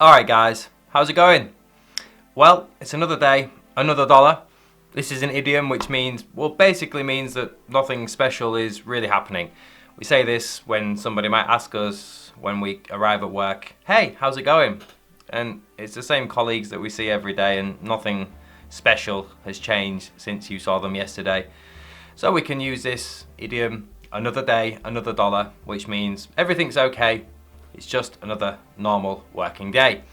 Alright guys, how's it going? Well, it's another day, another dollar. This is an idiom which basically means that nothing special is really happening. We say this when somebody might ask us when we arrive at work, hey, how's it going? And it's the same colleagues that we see every day and nothing special has changed since you saw them yesterday. So we can use this idiom, another day, another dollar, which means everything's okay. It's just another normal working day.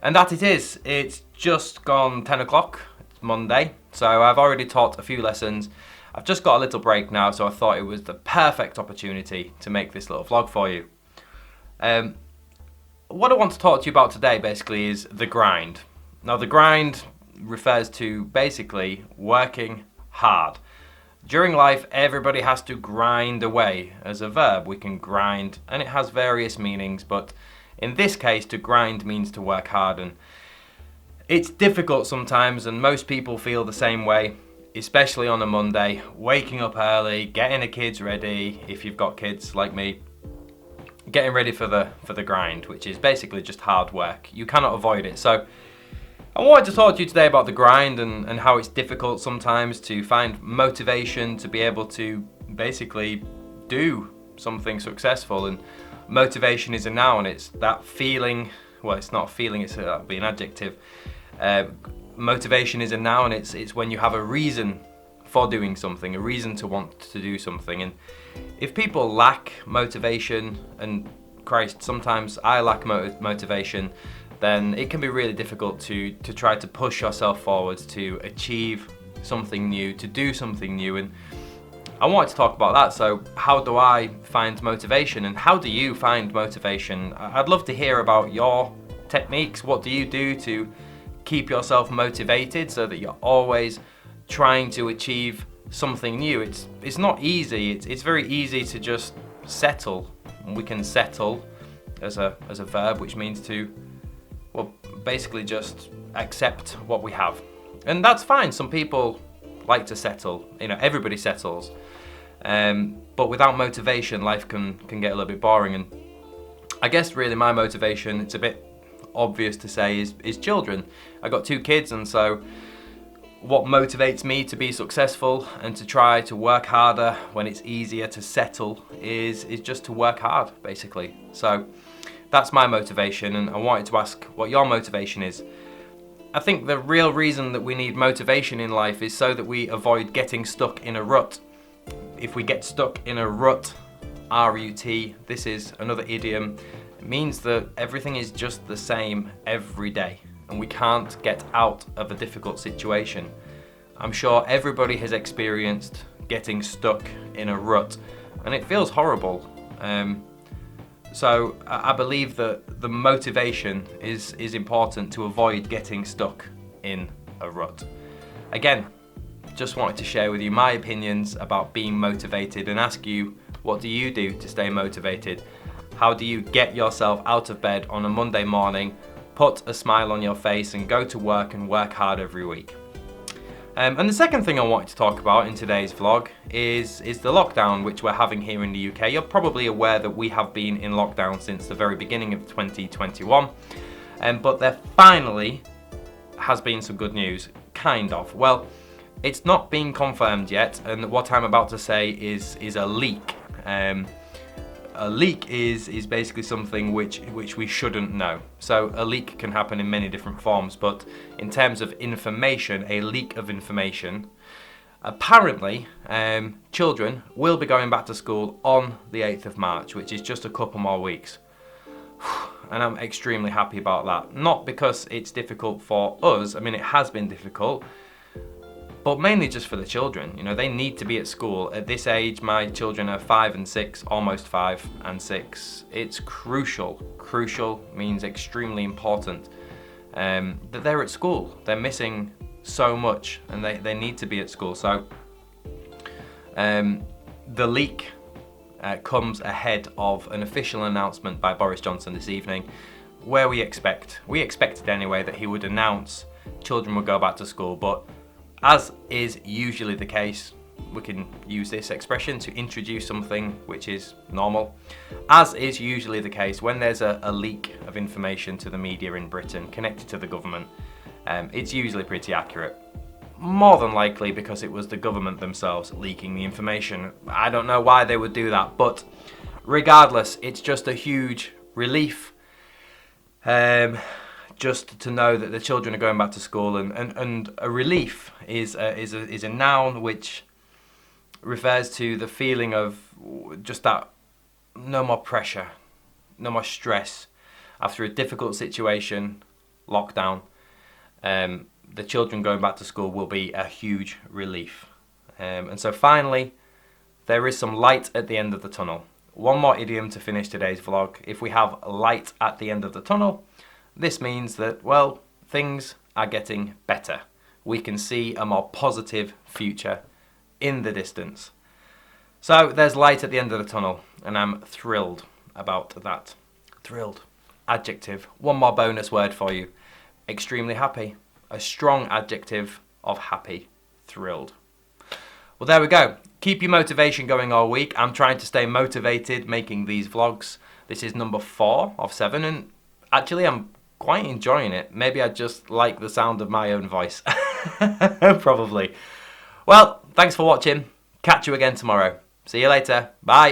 And that it is. It's just gone 10 o'clock. It's Monday. So I've already taught a few lessons. I've just got a little break now, so I thought it was the perfect opportunity to make this little vlog for you. What I want to talk to you about today basically is the grind. Now the grind refers to basically working hard. During life, everybody has to grind away. As a verb, we can grind, and it has various meanings, but in this case, to grind means to work hard, and it's difficult sometimes, and most people feel the same way, especially on a Monday, waking up early, getting the kids ready, if you've got kids like me, getting ready for the grind, which is basically just hard work. You cannot avoid it. So I wanted to talk to you today about the grind and how it's difficult sometimes to find motivation to be able to basically do something successful. And motivation is a noun. It's that feeling. Well, it's not a feeling. That would be an adjective. Motivation is a noun. It's when you have a reason for doing something, a reason to want to do something. And if people lack motivation, and Christ, sometimes I lack motivation, then it can be really difficult to try to push yourself forward, to achieve something new, to do something new. And I wanted to talk about that. So how do I find motivation, and how do you find motivation? I'd love to hear about your techniques. What do you do to keep yourself motivated so that you're always trying to achieve something new? It's not easy. It's very easy to just settle. We can settle as a verb, which means to, well, basically just accept what we have. And that's fine. Some people like to settle. Everybody settles. But without motivation, life can get a little bit boring. And I guess really my motivation, it's a bit obvious to say, is children. I got 2 kids, and so what motivates me to be successful and to try to work harder when it's easier to settle is just to work hard, basically. So that's my motivation, and I wanted to ask what your motivation is. I think the real reason that we need motivation in life is so that we avoid getting stuck in a rut. If we get stuck in a rut, R-U-T, this is another idiom, it means that everything is just the same every day, and we can't get out of a difficult situation. I'm sure everybody has experienced getting stuck in a rut, and it feels horrible. So I believe that the motivation is important to avoid getting stuck in a rut. Again, just wanted to share with you my opinions about being motivated and ask you, what do you do to stay motivated? How do you get yourself out of bed on a Monday morning, put a smile on your face, and go to work and work hard every week? And the second thing I wanted to talk about in today's vlog is the lockdown which we're having here in the UK. You're probably aware that we have been in lockdown since the very beginning of 2021, but there finally has been some good news, kind of. Well, it's not been confirmed yet, and what I'm about to say is a leak. A leak is basically something which we shouldn't know. So a leak can happen in many different forms, but in terms of information, a leak of information, apparently children will be going back to school on the 8th of March, which is just a couple more weeks. And I'm extremely happy about that. Not because it's difficult for us, I mean it has been difficult, but mainly just for the children. They need to be at school. At this age, my children are 5 and 6, almost 5 and 6. It's crucial. Crucial means extremely important that they're at school. They're missing so much, and they need to be at school. So the leak comes ahead of an official announcement by Boris Johnson this evening, where we expected anyway, that he would announce children would go back to school. But as is usually the case, we can use this expression to introduce something which is normal, as is usually the case when there's a leak of information to the media in Britain connected to the government. It's usually pretty accurate. More than likely because it was the government themselves leaking the information. I don't know why they would do that, but regardless, it's just a huge relief just to know that the children are going back to school, and a relief is a noun which refers to the feeling of just that no more pressure, no more stress after a difficult situation, lockdown. The children going back to school will be a huge relief. And so finally, there is some light at the end of the tunnel. One more idiom to finish today's vlog. If we have light at the end of the tunnel, this means that, well, things are getting better. We can see a more positive future in the distance. So there's light at the end of the tunnel, and I'm thrilled about that. Thrilled. Adjective. One more bonus word for you. Extremely happy. A strong adjective of happy. Thrilled. Well, there we go. Keep your motivation going all week. I'm trying to stay motivated making these vlogs. This is number 4 of 7, and actually I'm quite enjoying it. Maybe I just like the sound of my own voice. Probably. Well, thanks for watching. Catch you again tomorrow. See you later. Bye.